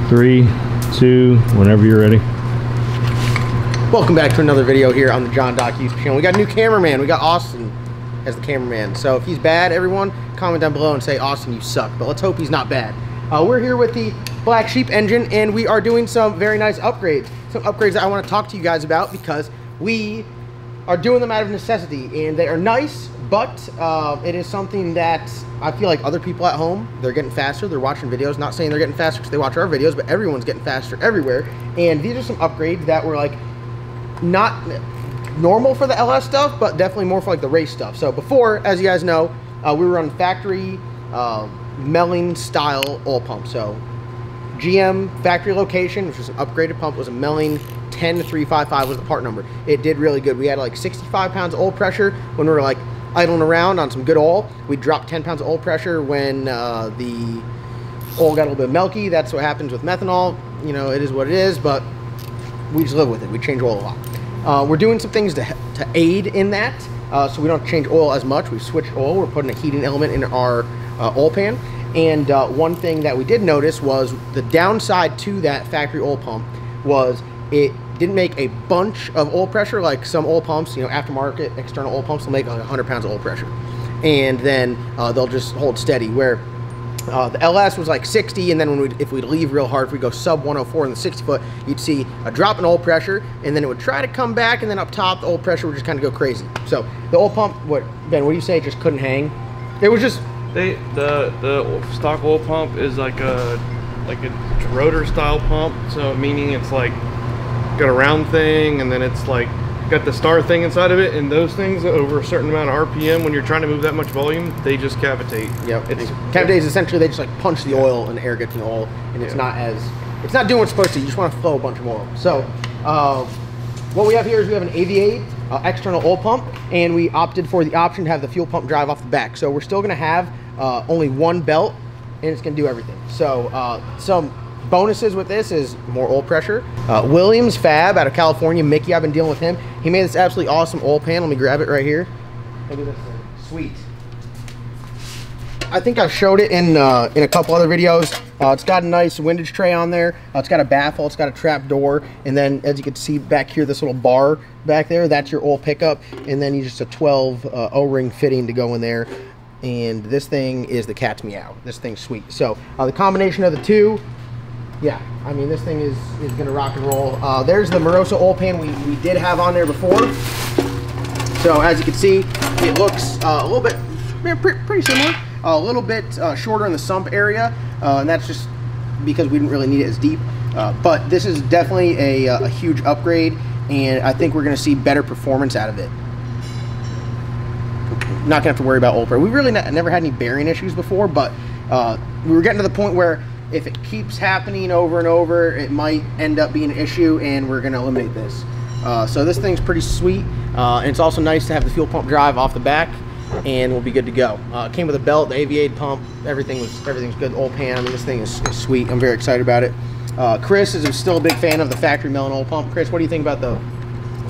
3, 2, whenever you're ready. Welcome back to another video here on the John Doc YouTube channel. We got a new cameraman. We got Austin as the cameraman. So if he's bad, everyone, comment down below and say, Austin, you suck. But let's hope he's not bad. We're here with the Black Sheep engine, and we are doing some very nice upgrades. Some upgrades that I want to talk to you guys about because we are doing them out of necessity. And they are nice, but it is something that I feel like other people at home, they're getting faster. They're watching videos. Not saying they're getting faster because they watch our videos, but everyone's getting faster everywhere. And these are some upgrades that were like not normal for the LS stuff, but definitely more for like the race stuff. So before, as you guys know, we were on factory Melling style oil pump. So GM factory location, which was an upgraded pump, was a Melling 10355 was the part number. It did really good. We had like 65 pounds of oil pressure when we were like idling around on some good oil. We dropped 10 pounds of oil pressure when the oil got a little bit milky. That's what happens with methanol. You know, it is what it is, but we just live with it. We change oil a lot. We're doing some things to aid in that, so we don't change oil as much. We switched oil. We're putting a heating element in our oil pan. And one thing that we did notice was the downside to that factory oil pump was it didn't make a bunch of oil pressure like some oil pumps, you know, aftermarket external oil pumps will make like 100 pounds of oil pressure. And then they'll just hold steady, where the LS was like 60, and then if we'd leave real hard, if we go sub 104 in the 60 foot, you'd see a drop in oil pressure, and then it would try to come back, and then up top, the oil pressure would just kind of go crazy. So the oil pump, Ben, what do you say, it just couldn't hang? It was just... The stock oil pump is like a rotor style pump, so meaning it's like got a round thing, and then it's like got the star thing inside of it, and those things over a certain amount of RPM, when you're trying to move that much volume, they just cavitate. Yep. Cavitate is essentially they just like punch the oil and the air gets in the oil, and it's not doing what it's supposed to. You just want to flow a bunch of oil. So what we have here is we have an Aviade external oil pump, and we opted for the option to have the fuel pump drive off the back. So we're still going to have only one belt, and it's going to do everything. So some bonuses with this is more oil pressure. Williams Fab out of California, Mickey, I've been dealing with him. He made this absolutely awesome oil pan. Let me grab it right here. Look at this thing. Sweet. I think I've showed it in a couple other videos. It's got a nice windage tray on there. It's got a baffle, it's got a trap door, and then as you can see back here, this little bar back there, that's your oil pickup, and then you just a 12 O-ring fitting to go in there. And this thing is the cat's meow. This thing's sweet. So the combination of the two, yeah, I mean, this thing is gonna rock and roll. There's the Moroso oil pan we did have on there before. So as you can see, it looks a little bit, pretty similar. A little bit shorter in the sump area, and that's just because we didn't really need it as deep. But this is definitely a huge upgrade, and I think we're gonna see better performance out of it. Not gonna have to worry about oil pressure. We really never had any bearing issues before, but we were getting to the point where if it keeps happening over and over, it might end up being an issue, and we're gonna eliminate this. So this thing's pretty sweet, and it's also nice to have the fuel pump drive off the back, and we'll be good to go. It came with a belt, the Aviade pump, everything's good. Oil pan, I mean, this thing is sweet. I'm very excited about it. Chris is still a big fan of the factory Melling oil pump. Chris, what do you think about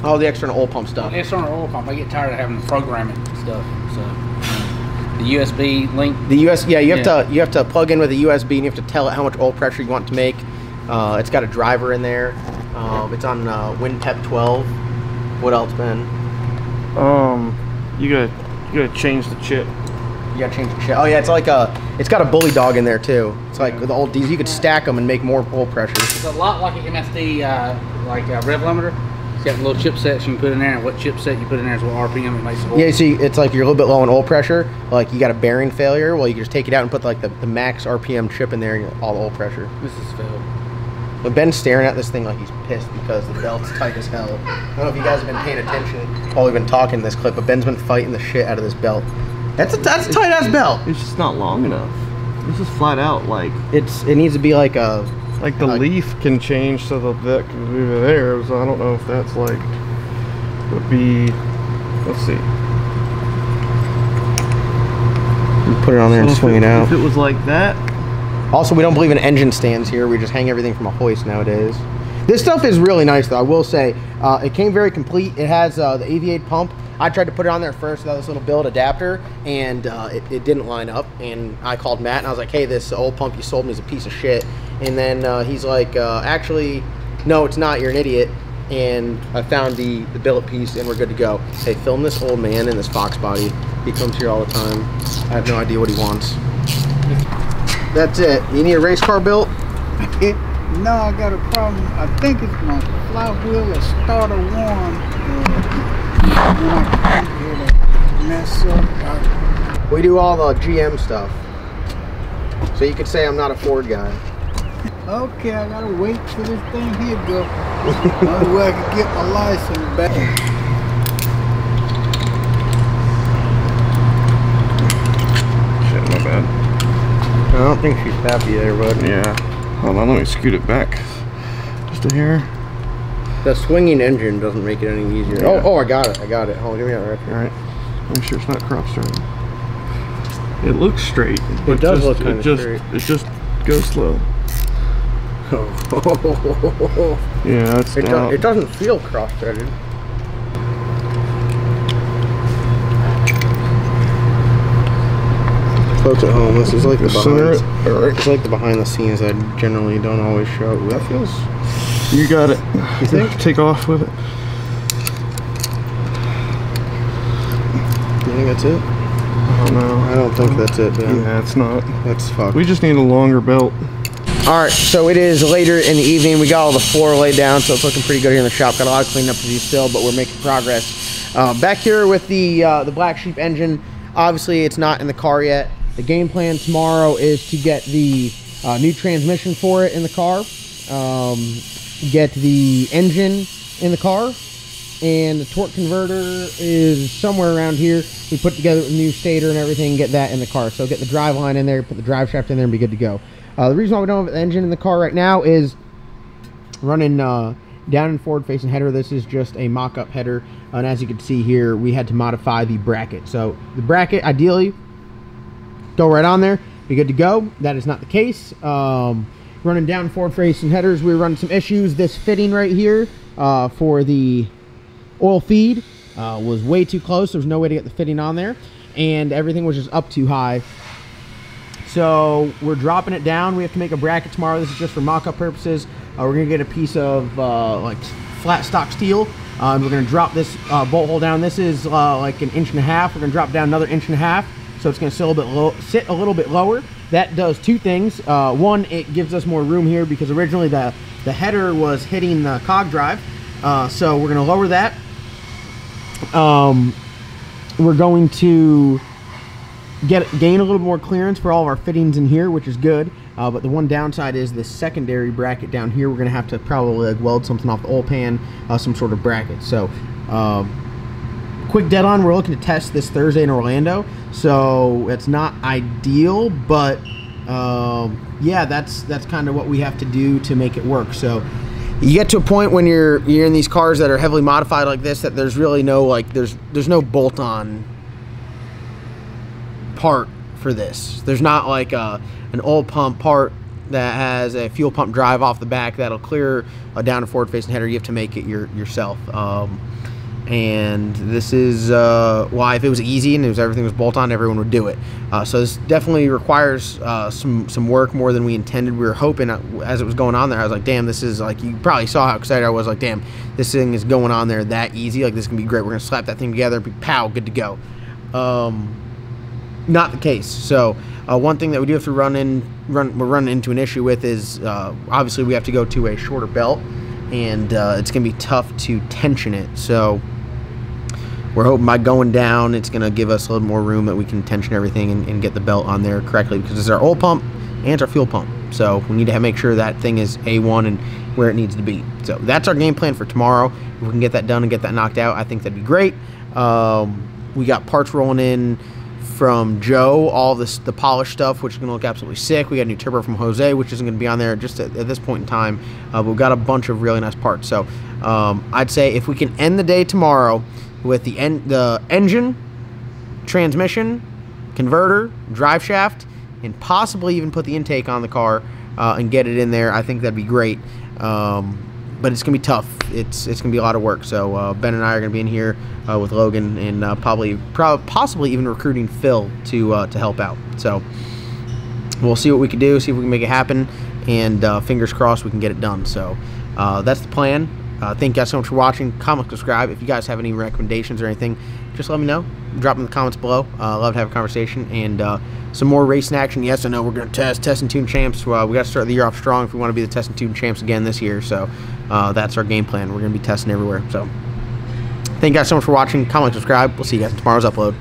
all the external oil pump stuff? The external oil pump, I get tired of having to program it and stuff. So the USB link. You have to plug in with a USB, and you have to tell it how much oil pressure you want to make. It's got a driver in there. It's on WinPep 12. What else, Ben? You gotta change the chip. You gotta change the chip. Oh yeah, it's got a bully dog in there too. It's like with the old diesel, you could stack them and make more oil pressure. It's a lot like an MSD, rev limiter. It's got little chipsets you can put in there, and what chipset you put in there is what RPM it makes the oil. Yeah, see, it's like you're a little bit low on oil pressure. Like you got a bearing failure, well, you can just take it out and put like the max RPM chip in there, and all the oil pressure. This is failed. But Ben's staring at this thing like he's pissed because the belt's tight as hell. I don't know if you guys have been paying attention while we've been talking this clip, but Ben's been fighting the shit out of this belt. That's a tight ass belt. It's just not long enough. This is flat out like it needs to be like a the leaf can change so that can move there. So I don't know if that's like would be. Let's see. You put it on there and swing it out. If it was like that. Also, we don't believe in engine stands here. We just hang everything from a hoist nowadays. This stuff is really nice, though. I will say, it came very complete. It has the Aviade pump. I tried to put it on there first without this little build adapter, and it didn't line up. And I called Matt, and I was like, hey, this old pump you sold me is a piece of shit. And then he's like, actually, no, it's not. You're an idiot. And I found the billet piece, and we're good to go. Hey, film this old man in this Fox body. He comes here all the time. I have no idea what he wants. That's it. You need a race car built? No, I got a problem. I think it's my flywheel or starter one. I can't get a mess up. We do all the GM stuff. So you could say I'm not a Ford guy. Okay, I gotta wait for this thing here to go. Only way I can get my license back. Shit, my bad. I don't think she's happy there, bud. Yeah. Hold on, let me scoot it back. Just a hair. The swinging engine doesn't make it any easier. Yeah. Oh, I got it. Hold on, give me that right here. Alright. Make sure it's not crop straight. It looks straight. It does look kind of straight. It just goes slow. Yeah, it's down. It doesn't feel cross-threaded. Folks at home, this is like the behind. It's like the behind the scenes I generally don't always show. That feels. You got it. You think? Take off with it. You think that's it? I don't know. I don't think that's it, man. Yeah, it's not. That's fucked. We just need a longer belt. Alright, so it is later in the evening. We got all the floor laid down, so it's looking pretty good here in the shop. Got a lot of cleanup to do still, but we're making progress. Back here with the Black Sheep engine, obviously it's not in the car yet. The game plan tomorrow is to get the new transmission for it in the car, get the engine in the car, and the torque converter is somewhere around here. We put together a new stator and everything, get that in the car. So get the drive line in there, put the drive shaft in there, and be good to go. The reason why we don't have the engine in the car right now is running down and forward facing header. This is just a mock-up header, and as you can see here, we had to modify the bracket. So the bracket, ideally, go right on there, be good to go. That is not the case. Running down and forward facing headers, we were running some issues. This fitting right here for the oil feed was way too close. There was no way to get the fitting on there, and everything was just up too high. So we're dropping it down. We have to make a bracket tomorrow. This is just for mock-up purposes. We're gonna get a piece of like flat stock steel, and we're gonna drop this bolt hole down. This is like 1.5 inches. We're gonna drop down another 1.5 inches, so it's gonna sit a little bit lower. That does two things. One, it gives us more room here because originally the header was hitting the cog drive. So we're gonna lower that. We're going to gain a little more clearance for all of our fittings in here, which is good. But the one downside is this secondary bracket down here. We're gonna have to probably like weld something off the oil pan, some sort of bracket. So quick deadline, we're looking to test this Thursday in Orlando, so it's not ideal, but yeah, that's kind of what we have to do to make it work. So you get to a point when you're in these cars that are heavily modified like this, that there's really no like there's no bolt-on part for this. There's not like an oil pump part that has a fuel pump drive off the back that'll clear a down and forward facing header. You have to make it yourself. And this is why if it was easy and everything was bolt-on, everyone would do it. So this definitely requires some work more than we intended. We were hoping as it was going on there, I was like, damn, this is like, you probably saw how excited I was, like, damn, this thing is going on there that easy. Like, this can be great. We're gonna slap that thing together, be pow, good to go. Not the case. So one thing that we do have to we're running into an issue with is obviously we have to go to a shorter belt, and it's gonna be tough to tension it. So we're hoping by going down, it's gonna give us a little more room that we can tension everything and get the belt on there correctly, because it's our oil pump and it's our fuel pump. So we need to make sure that thing is A1 and where it needs to be. So that's our game plan for tomorrow. If we can get that done and get that knocked out, I think that'd be great. We got parts rolling in from Joe, all the polished stuff, which is going to look absolutely sick. We got a new turbo from Jose, which isn't going to be on there just at this point in time. But we've got a bunch of really nice parts. So I'd say if we can end the day tomorrow with the engine, transmission, converter, drive shaft, and possibly even put the intake on the car and get it in there, I think that'd be great. But it's gonna be tough. It's gonna be a lot of work. So Ben and I are gonna be in here with Logan, and possibly even recruiting Phil to help out. So we'll see what we can do, see if we can make it happen, and fingers crossed we can get it done. So that's the plan. Thank you guys so much for watching. Comment, subscribe. If you guys have any recommendations or anything, just let me know. Drop them in the comments below. Love to have a conversation. And some more racing action. Yes, I know we're going to test and tune champs. We got to start the year off strong if we want to be the test and tune champs again this year. So that's our game plan. We're going to be testing everywhere. So thank you guys so much for watching. Comment, subscribe. We'll see you guys in tomorrow's upload.